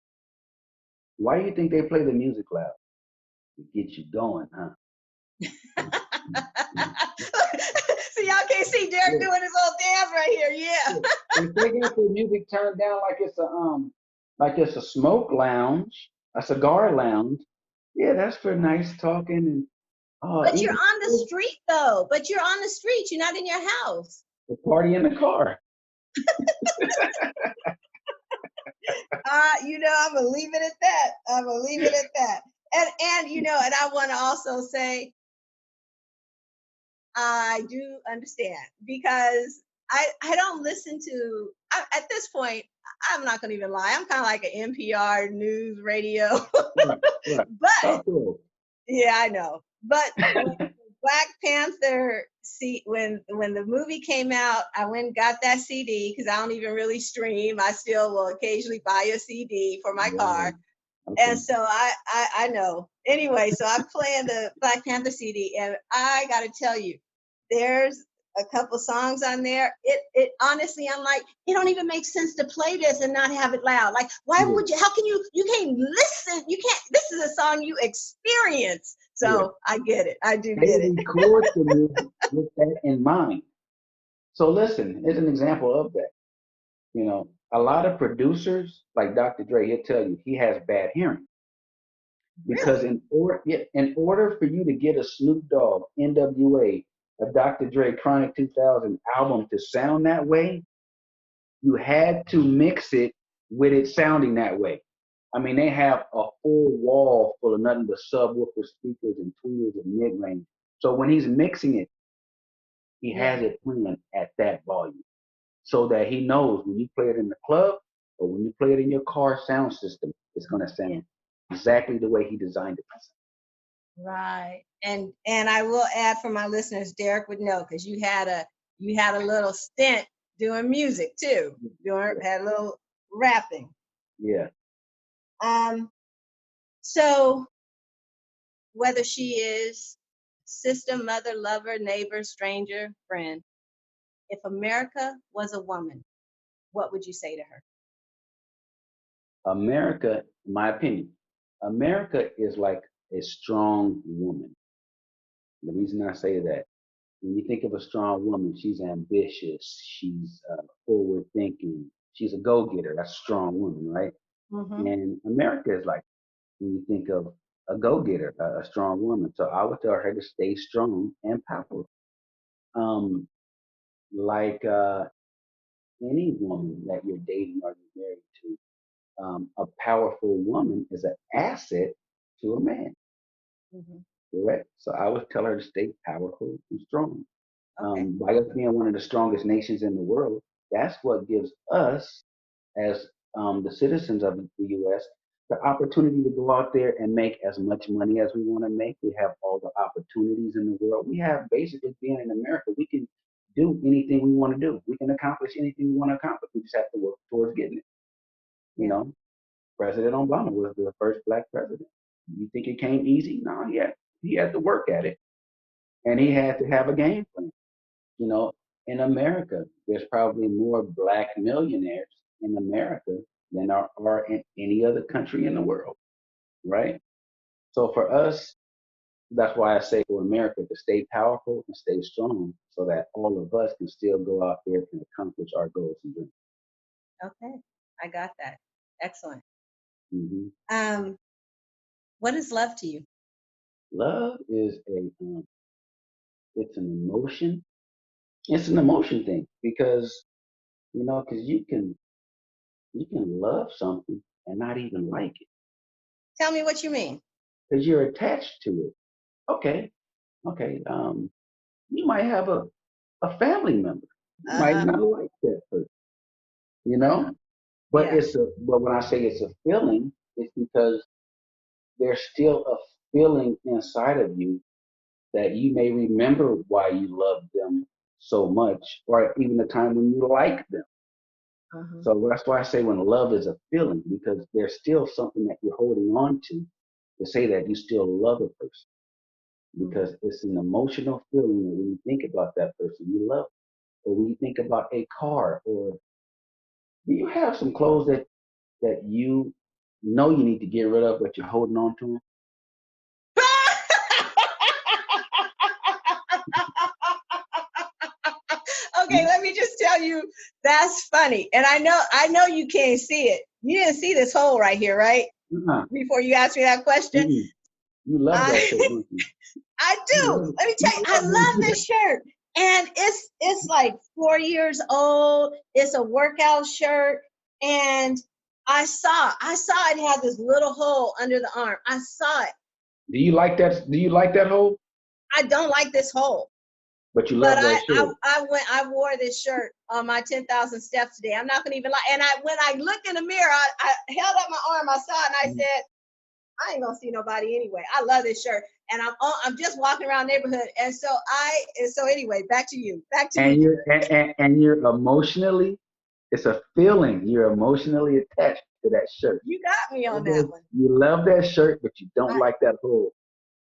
S2: why do you think they play the music loud? To get you going, huh?
S1: So y'all can't see Derrick doing his little dance right here. Yeah.
S2: If they got the music turned down like it's a smoke lounge, a cigar lounge, yeah, that's for nice talking and
S1: But you're
S2: even
S1: on the street though. But you're on the street. You're not in your house.
S2: the party in the car.
S1: I'm gonna leave it at that. I'm gonna leave it at that. And I want to also say I do understand because I don't listen to at this point. I'm not gonna even lie. I'm kind of like an NPR news radio,
S2: Right.
S1: but
S2: Cool.
S1: yeah, I know. But Black Panther, when the movie came out, I went and got that CD because I don't even really stream. I still will occasionally buy a CD for my car. Okay. And so I know. Anyway, so I'm playing the Black Panther CD, and I got to tell you, there's a couple songs on there. It honestly, I'm like, it don't even make sense to play this and not have it loud. Like, why would you? How can you can't listen? You can't. This is a song you experience. So I get it. I do get it.
S2: They record the music with that in mind. So listen, here's an example of that. A lot of producers, like Dr. Dre, he'll tell you he has bad hearing. Because in order for you to get a Snoop Dogg, NWA, a Dr. Dre Chronic 2000 album to sound that way, you had to mix it with it sounding that way. I mean, they have a full wall full of nothing but subwoofer speakers and tweeters and mid-range. So when he's mixing it, he has it playing at that volume so that he knows when you play it in the club or when you play it in your car sound system, it's going to sound exactly the way he designed it.
S1: Right. And I will add for my listeners, Derrick would know because you had a little stint doing music too. Had a little rapping.
S2: Yeah.
S1: So whether she is sister, mother, lover, neighbor, stranger, friend, if America was a woman, what would you say to her?
S2: America, in my opinion, America is like a strong woman. The reason I say that, when you think of a strong woman, she's ambitious, she's forward thinking, she's a go-getter. That's a strong woman, right? Mm-hmm. And America is like, when you think of a go-getter, a strong woman. So I would tell her to stay strong and powerful. Like any woman that you're dating or you're married to, a powerful woman is an asset to a man. Mm-hmm. Correct. So I would tell her to stay powerful and strong. Okay. By us being one of the strongest nations in the world, that's what gives us, as the citizens of the U.S., the opportunity to go out there and make as much money as we want to make. We have all the opportunities in the world. We have basically being in America, we can do anything we want to do. We can accomplish anything we want to accomplish. We just have to work towards getting it. President Obama was the first Black president. You think it came easy? No, he had to work at it. And he had to have a game plan. In America, there's probably more Black millionaires in America than are in any other country in the world, right? So for us, that's why I say for America to stay powerful and stay strong so that all of us can still go out there and accomplish our goals and dreams.
S1: Okay, I got that. Excellent. Mm-hmm. What is love to you?
S2: Love is it's an emotion It's an emotion thing because because you can love something and not even like it
S1: Tell me what you mean.
S2: because you're attached to it. Okay, okay. You might have a family member. You might
S1: Uh-huh.
S2: not like that person, you
S1: Uh-huh.
S2: know. But
S1: Yeah.
S2: but when I say it's a feeling, it's because there's still a feeling inside of you that you may remember why you love them so much, or even the time when you like them.
S1: Uh-huh.
S2: So that's why I say when love is a feeling, because there's still something that you're holding on to say that you still love a person,
S1: Mhm.
S2: because it's an emotional feeling that when you think about that person you love, or when you think about a car, or do you have some clothes that you know you need to get rid of, but you're holding on to them?
S1: Okay, let me just tell you, that's funny. And I know you can't see it. You didn't see this hole right here, right?
S2: Uh-huh.
S1: Before you asked me that question.
S2: Mm-mm. You love that shirt,
S1: I
S2: don't you?
S1: I
S2: You
S1: do.
S2: love,
S1: Let me
S2: you
S1: tell you, I
S2: love that
S1: love
S2: shirt.
S1: this shirt. And it's like 4 years old. It's a workout shirt. And I saw it had this little hole under the arm. I saw it.
S2: Do you like that? Do you like that hole?
S1: I don't like this hole.
S2: But you
S1: But
S2: love that shirt.
S1: I wore this shirt on my 10,000 steps today. I'm not gonna even lie. And when I looked in the mirror, I held up my arm, I saw it, and I said, I ain't gonna see nobody anyway. I love this shirt. And I'm just walking around the neighborhood. And so anyway, back to you. Back to
S2: And
S1: you.
S2: you're emotionally, it's a feeling. You're emotionally attached to that shirt.
S1: You got me on that
S2: Okay?
S1: one.
S2: You love that shirt, but you don't
S1: I,
S2: like that hole.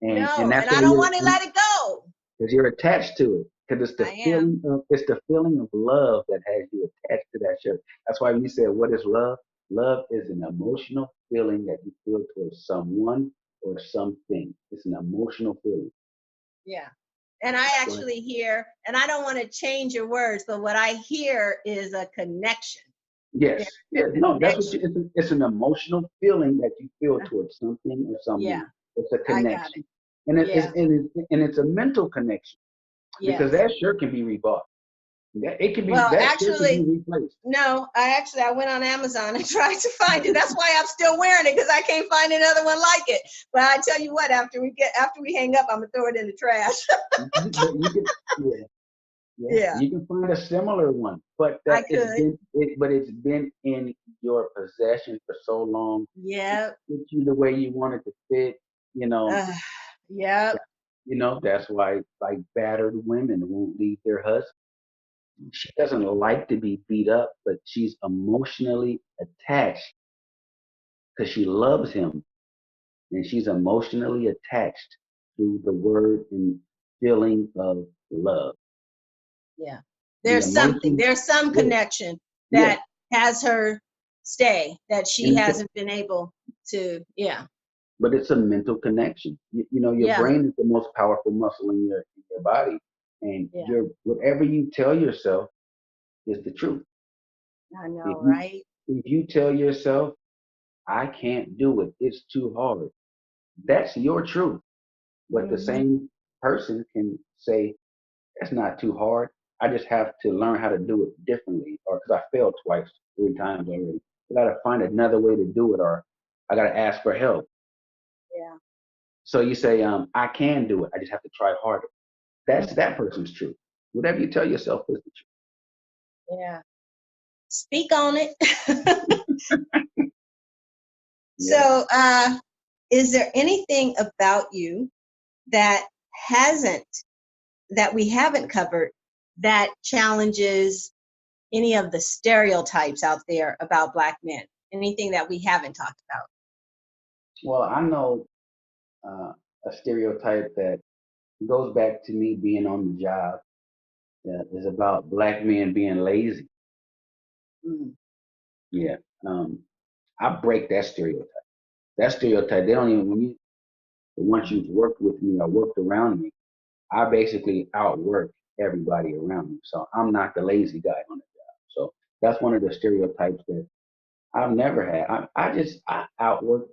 S2: And
S1: no,
S2: that's
S1: and I
S2: why
S1: don't want to let it go.
S2: because you're attached to it. Because
S1: I am.
S2: it's the feeling of love that has you attached to that shirt. That's why when you said what is love? Love is an emotional feeling that you feel towards someone or something. It's an emotional feeling.
S1: Yeah. And I
S2: That's why.
S1: actually hear, and I don't want to change your words, but what I hear is a connection. There's
S2: Yes,
S1: a
S2: yeah, no, that's what
S1: connection.
S2: it's an emotional feeling that you feel towards something or
S1: Yeah,
S2: someone. It's a
S1: I got it.
S2: connection, and
S1: Yeah,
S2: it's a mental connection because
S1: yes.
S2: that shirt can be rebought.
S1: Well,
S2: That shirt can be
S1: actually,
S2: replaced.
S1: no, I went on Amazon and tried to find it. That's why I'm still wearing it, because I can't find another one like it. But I tell you what, after we hang up, I'm gonna throw it in the trash.
S2: But you can, yeah, yeah,
S1: Yeah,
S2: you can find a similar one, but
S1: I could.
S2: it's been in your possession for so long. It
S1: Yeah.
S2: fits you the way you want it to fit. You know,
S1: Uh, yep.
S2: that's why like battered women won't leave their husbands. She doesn't like to be beat up, but she's emotionally attached because she loves him, and she's emotionally attached to the word and feeling of love.
S1: Yeah.
S2: The
S1: There's something.
S2: emotion,
S1: There's some
S2: yeah,
S1: connection
S2: yeah,
S1: that has her stay that she
S2: and
S1: hasn't been able to. Yeah.
S2: but it's a mental connection. Your
S1: Yeah.
S2: brain is the most powerful muscle in your body, and
S1: Yeah.
S2: your whatever you tell yourself is the truth.
S1: I
S2: If
S1: know,
S2: you
S1: right?
S2: if you tell yourself I can't do it, it's too hard. That's your truth. But the
S1: Hmm.
S2: same person can say, that's not too hard. I just have to learn how to do it differently. Or because I failed twice, 3 times
S1: Yeah.
S2: already. I got to find another way to do it, or I got to ask for help.
S1: Yeah.
S2: So you say, I can do it. I just have to try harder. That's that person's truth. Whatever you tell yourself is the
S1: Yeah. Speak on it.
S2: truth. Yeah.
S1: So, is there anything about you that hasn't, that we haven't covered, that challenges any of the stereotypes out there about Black men? Anything that we haven't talked about?
S2: Well, I know a stereotype that goes back to me being on the job that is about black men being lazy.
S1: Mm.
S2: Yeah. Um, I break that stereotype. That stereotype, they don't even, once you've worked with me or worked around me, I basically outwork everybody around me. So I'm not the lazy guy on the job. So that's one of the stereotypes that I've never had. I outwork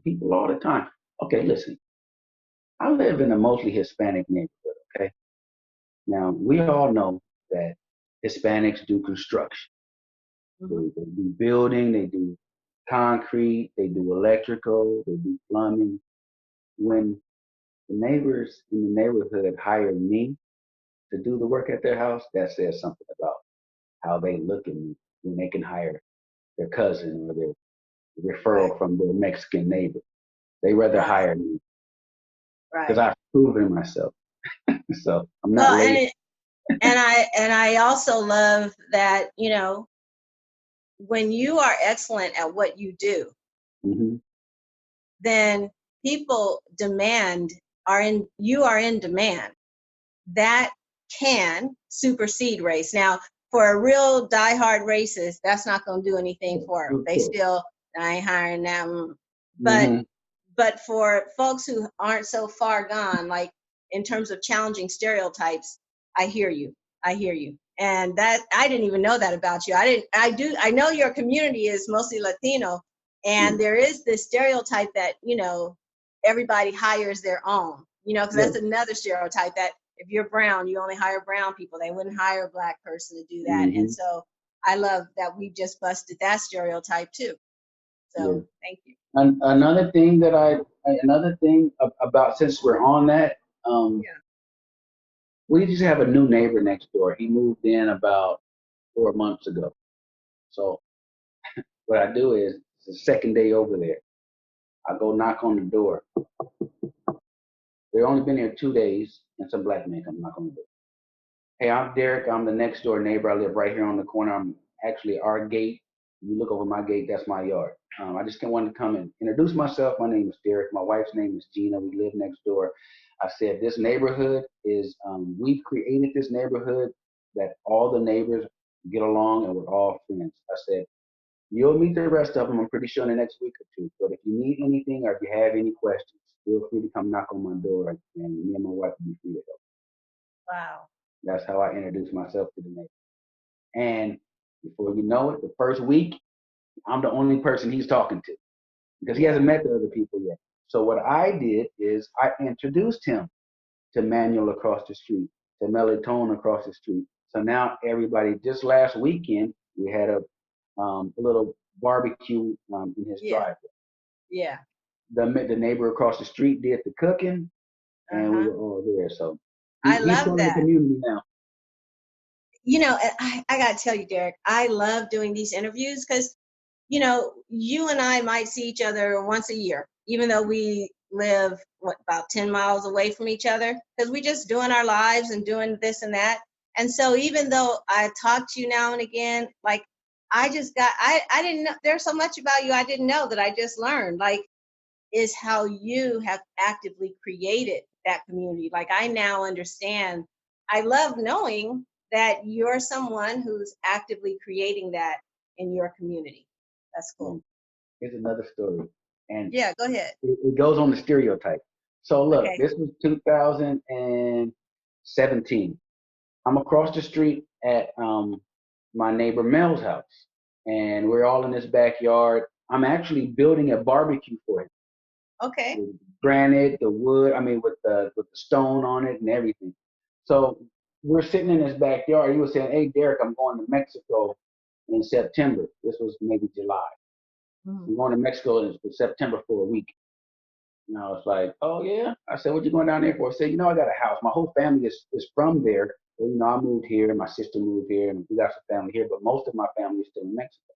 S2: people all the time. Okay, listen, I live in a mostly Hispanic neighborhood. Okay. Now we all know that Hispanics do construction.
S1: Mm-hmm.
S2: They do building, they do concrete, they do electrical, they do plumbing. When the neighbors in the neighborhood hire me to do the work at their house, that says something about how they look at me when they can hire their cousin or their
S1: Right.
S2: referral from their Mexican neighbor. They rather
S1: Right.
S2: hire me because
S1: Right.
S2: I've proven myself. So I'm not
S1: Well,
S2: lazy.
S1: and I also love that, when you are excellent at what you do,
S2: Mm-hmm.
S1: then people demand you are in demand. That can supersede race. Now, for a real diehard racist, that's not going to do anything for them.
S2: Of
S1: They
S2: course.
S1: still, I ain't hiring them. But
S2: Mm-hmm.
S1: for folks who aren't so far gone, like in terms of challenging stereotypes, I hear you. I hear you. And that I didn't even know that about you. I know your community is mostly Latino,
S2: Yeah.
S1: and there is this stereotype that, everybody hires their own, because
S2: Yeah.
S1: that's another stereotype that if you're brown, you only hire brown people. They wouldn't hire a black person to do that. And
S2: Mm-hmm.
S1: so I love that we just busted that stereotype too.
S2: Yeah.
S1: So thank you.
S2: And another thing about, since we're on that, um,
S1: Yeah.
S2: we just have a new neighbor next door. He moved in about 4 months ago. So what I do is, it's the second day over there. I go knock on the door. They've only been here 2 days, and some black men come knock on the door. Hey, I'm Derrick. I'm the next door neighbor. I live right here on the corner. I'm actually our gate. You look over my gate, that's my yard. I just wanted to come and introduce myself. My name is Derrick. My wife's name is Gina. We live next door. I said this neighborhood is, we've created this neighborhood that all the neighbors get along and we're all friends. I said, you'll meet the rest of them, I'm pretty sure, in the next week or two. But if you need anything or if you have any questions, feel free to come knock on my door and me and my wife will be free to help.
S1: Wow.
S2: That's how I introduce myself to the neighbors. And before you know it, the first week, I'm the only person he's talking to because he
S1: Yeah.
S2: hasn't met the other people yet. So what I did is I introduced him to Manuel across the street, to Melitone across the street. So now everybody, just last weekend, we had a little barbecue in his
S1: Yeah.
S2: driveway.
S1: Yeah.
S2: The neighbor across the street did the cooking, and we
S1: Uh-huh.
S2: were all there. So
S1: I
S2: he's
S1: love
S2: part of the
S1: that.
S2: community now.
S1: I got to tell you, Derrick, I love doing these interviews because, you and I might see each other once a year, even though we live, about 10 miles away from each other, because we just doing our lives and doing this and that. And so even though I talk to you now and again, like I didn't know there's so much about you I didn't know that I just learned. Like, is how you have actively created that community. Like, I now understand. I love knowing that you're someone who's actively creating that in your community. That's cool.
S2: And here's another story, and
S1: Yeah, go ahead.
S2: it goes on the stereotype. So look,
S1: Okay.
S2: this was 2017. I'm across the street at my neighbor Mel's house, and we're all in this backyard. I'm actually building a barbecue for him.
S1: Okay.
S2: The granite, the wood, I mean, with the stone on it and everything. So we're sitting in his backyard. He was saying, "Hey, Derrick, I'm going to Mexico in September." This was maybe July.
S1: Mhm.
S2: I'm going to Mexico in September for a week. And I was like, "Oh yeah." I said, "What you going down there for?" I said, "I got a house. My whole family is from there. So, I moved here. My sister moved here, and we got some family here. But most of my family is still in Mexico."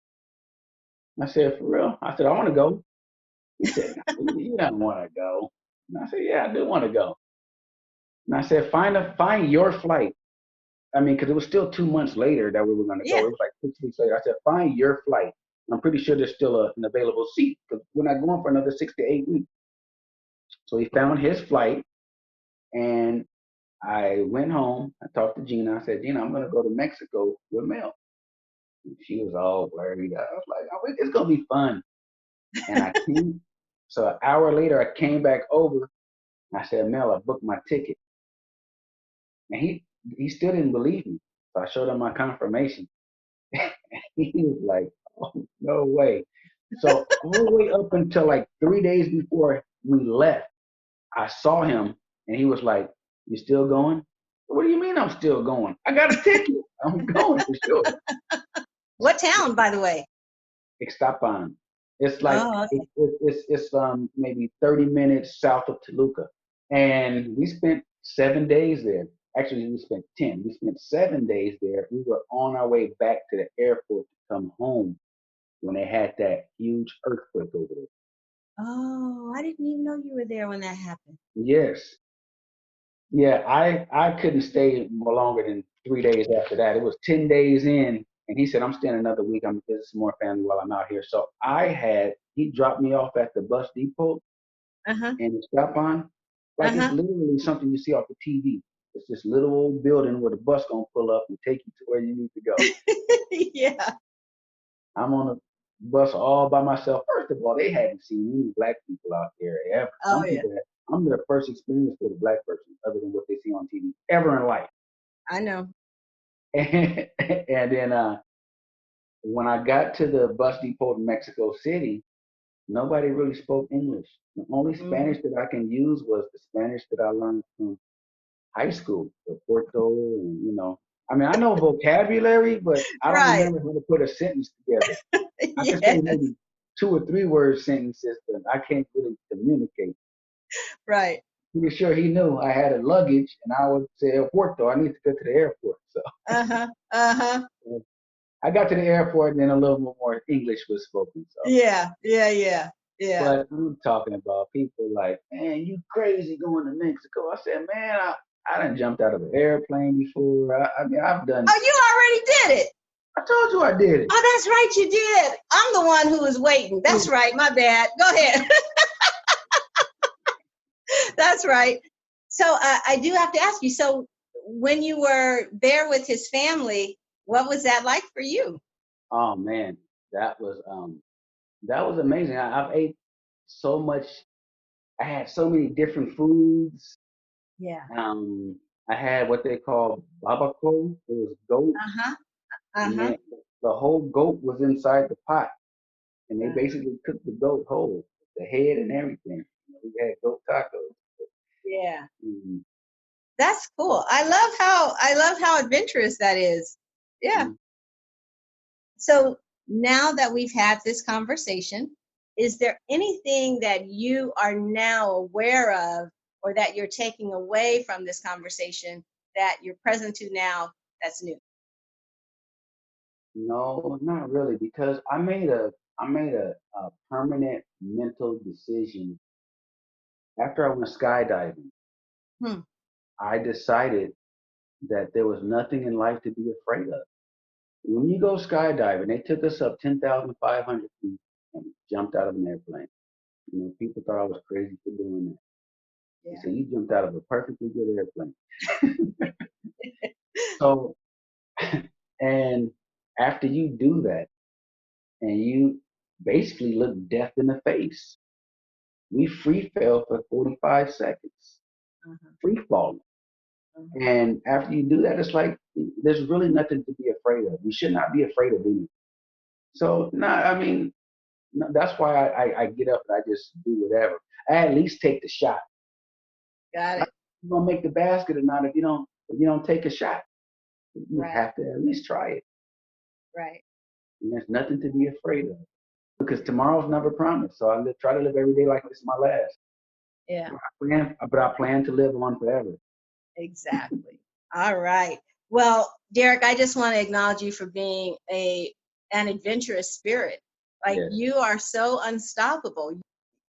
S2: I said, "For real?" I said, "I want to go." He said, "No, you don't want to go." And I said, "Yeah, I do want to go." And I said, find your flight. I mean, because it was still 2 months later that we were going to go.
S1: Yeah.
S2: It was like 6 weeks later. I said, find your flight. I'm pretty sure there's still an available seat because we're not going for another 6 to 8 weeks. So he found his flight, and I went home. I talked to Gina. I said, "Gina, I'm going to go to Mexico with Mel." And she was all worried. I was like, "Oh, it's going to be fun." And I came. So an hour later, I came back over. And I said, "Mel, I booked my ticket." And he still didn't believe me. So I showed him my confirmation. He was like, "Oh, no way." So all the way up until like 3 days before we left, I saw him and he was like, "You still going?" What do you mean I'm still going? I got a ticket. I'm going for sure.
S1: What town, by the way?
S2: Ixtapan. It's like
S1: Oh, okay.
S2: it's maybe 30 minutes south of Toluca, and we spent 7 days there. Actually, we spent 10. We spent 7 days there. We were on our way back to the airport to come home when they had that huge earthquake over there.
S1: Oh, I didn't even know you were there when that happened.
S2: Yes, yeah, I couldn't stay more longer than 3 days after that. It was 10 days in, and he said, "I'm staying another week. I'm gonna visit some more family while I'm out here." So he dropped me off at the bus depot
S1: Uh-huh.
S2: and stop on, like it's
S1: Uh-huh.
S2: literally something you see off the TV. It's this little old building where the bus gonna pull up and take you to where you need to go.
S1: Yeah.
S2: I'm on a bus all by myself. First of all, they hadn't seen any black people out there ever.
S1: Oh,
S2: Some
S1: yeah.
S2: people I'm their first experience with a black person other than what they see on TV ever in life.
S1: I know.
S2: And then when I got to the bus depot in Mexico City, nobody really spoke English. The only
S1: Hmm.
S2: Spanish that I can use was the Spanish that I learned from high school, the Porto, and I mean, I know vocabulary, but I don't
S1: Right.
S2: remember how to put a sentence together. I can say
S1: Yes.
S2: maybe 2 or 3 word sentences, but I can't really communicate.
S1: Right.
S2: Pretty sure he knew I had a luggage, and I would say El Puerto. I need to go to the airport. So
S1: Uh-huh. Uh-huh.
S2: I got to the airport, and then a little bit more English was spoken. So.
S1: Yeah. Yeah. Yeah. Yeah.
S2: But I'm talking about people like, man, you crazy going to Mexico. I said, man, I done jumped out of an airplane before. I mean, I've done.
S1: Oh, you already did it.
S2: I told you I did it.
S1: Oh, that's right. You did. I'm the one who was waiting. That's right. My bad. Go ahead. That's right. So I do have to ask you. So when you were there with his family, what was that like for you?
S2: Oh man, that was amazing. I've ate so much. I had so many different foods.
S1: Yeah.
S2: Um, I had what they call babako. It was goat,
S1: Uh-huh.
S2: and
S1: Uh-huh.
S2: then the whole goat was inside the pot, and they
S1: Uh-huh.
S2: basically cooked the goat whole, the head and everything. We had goat tacos.
S1: Yeah.
S2: Mm,
S1: That's cool. I love how adventurous that is. Yeah.
S2: mm.
S1: So now that we've had this conversation, is there anything that you are now aware of or that you're taking away from this conversation that you're present to now that's new?
S2: No, not really, because I made a permanent mental decision after I went skydiving.
S1: Hmm.
S2: I decided that there was nothing in life to be afraid of. When you go skydiving, they took us up 10,500 feet and jumped out of an airplane. People thought I was crazy for doing that. They
S1: Yeah.
S2: said, you jumped out of a perfectly good airplane. So, and after you do that and you basically look death in the face, we free fell for 45 seconds,
S1: Uh-huh.
S2: free falling.
S1: Uh-huh.
S2: And after you do that, it's like there's really nothing to be afraid of. You should not be afraid of anything. So, no, I mean, no, that's why I get up and I just do whatever. I at least take the shot.
S1: Got it.
S2: You're gonna make the basket or not if you don't take a shot. You
S1: Right.
S2: have to at least try it.
S1: Right.
S2: And there's nothing to be afraid of because tomorrow's never promised. So try to live every day like it's my last.
S1: Yeah.
S2: But I plan to live on forever.
S1: Exactly. All right. Well, Derrick, I just want to acknowledge you for being an adventurous spirit. Like
S2: Yeah.
S1: you are so unstoppable.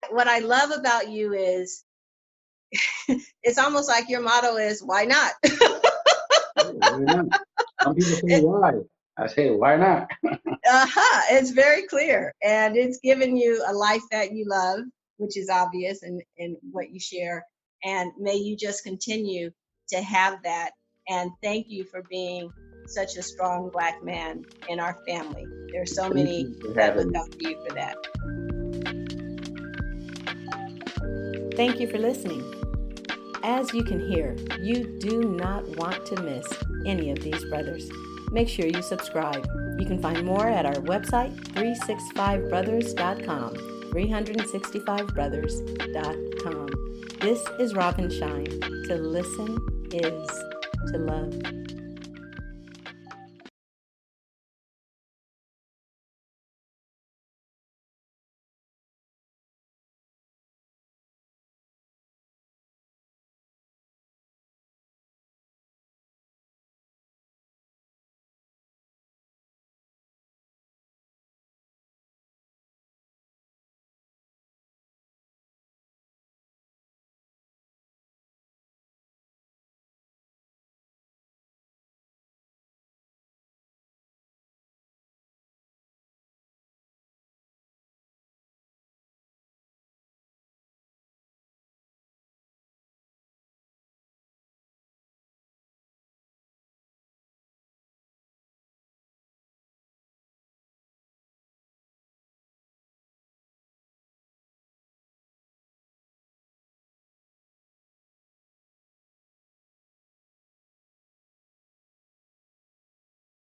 S1: What I love about you is it's almost like your motto is why not?
S2: Why not? Some people say
S1: It,
S2: why. I say why not?
S1: it's very clear. And it's given you a life that you love, which is obvious in what you share. And may you just continue to have that. And thank you for being such a strong Black man in our family. There are so
S2: Thank
S1: many
S2: you for
S1: that look
S2: having me.
S1: up to you for that. Thank you for listening. As you can hear, you do not want to miss any of these brothers. Make sure you subscribe. You can find more at our website, 365brothers.com, 365brothers.com. This is Robin Shine. To listen is to love.